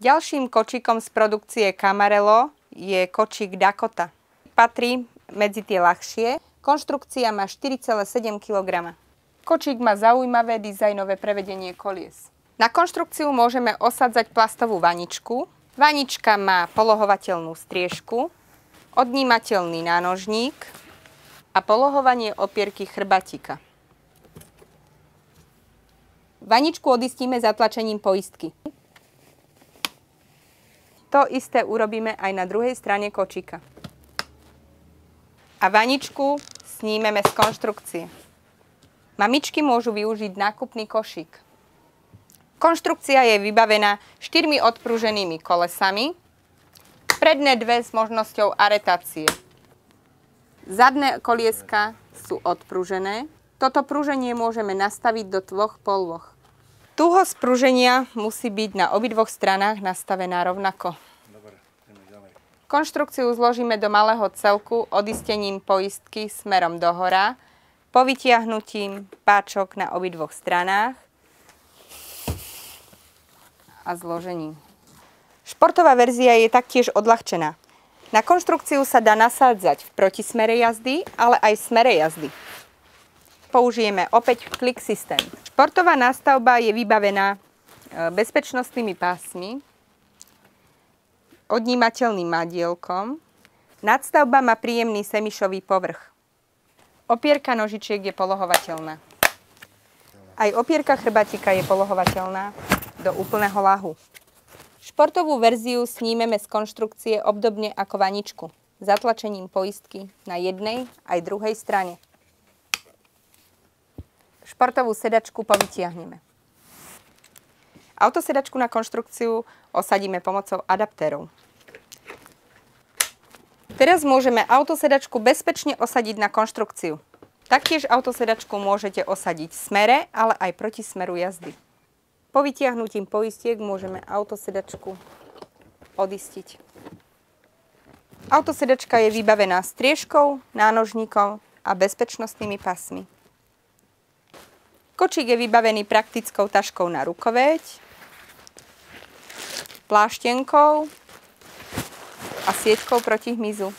Ďalším kočíkom z produkcie Camarello je kočík Dakota. Patrí medzi tie ľahšie. Konštrukcia má 4,7 kg. Kočík má zaujímavé dizajnové prevedenie kolies. Na konštrukciu môžeme osadzať plastovú vaničku. Vanička má polohovateľnú striežku, odnímateľný nánožník a polohovanie opierky chrbátika. Vaničku odistíme zatlačením poistky. To isté urobíme aj na druhej strane kočíka. A vaničku snímeme z konštrukcie. Mamičky môžu využiť nákupný košík. Konštrukcia je vybavená 4 odpruženými kolesami, predné 2 s možnosťou aretácie. Zadné kolieska sú odpružené. Toto pruženie môžeme nastaviť do 2 polôch. Tuhosť pruženia musí byť na obidvoch stranách nastavená rovnako. Konštrukciu zložíme do malého celku odistením poistky smerom dohora, povytiahnutím páčok na obidvoch stranách a zložením. Športová verzia je taktiež odľahčená. Na konštrukciu sa dá nasádzať v protismere jazdy, ale aj v smere jazdy. Použijeme opäť click systém. Športová nástavba je vybavená bezpečnostnými pásmi, odnímateľným madielkom. Nadstavba má príjemný semišový povrch. Opierka nožičiek je polohovateľná. Aj opierka chrbátika je polohovateľná do úplného ľahu. Športovú verziu snímeme z konštrukcie obdobne ako vaničku, zatlačením poistky na jednej aj druhej strane. Športovú sedačku povytiahneme. Autosedačku na konštrukciu osadíme pomocou adaptérov. Teraz môžeme autosedačku bezpečne osadiť na konštrukciu. Taktiež autosedačku môžete osadiť v smere, ale aj proti smeru jazdy. Po vytiahnutím poistiek môžeme autosedačku odistiť. Autosedačka je vybavená striežkou, nánožníkom a bezpečnostnými pasmi. Kočík je vybavený praktickou taškou na rukoveď, pláštenkou a sieťkou proti hmyzu.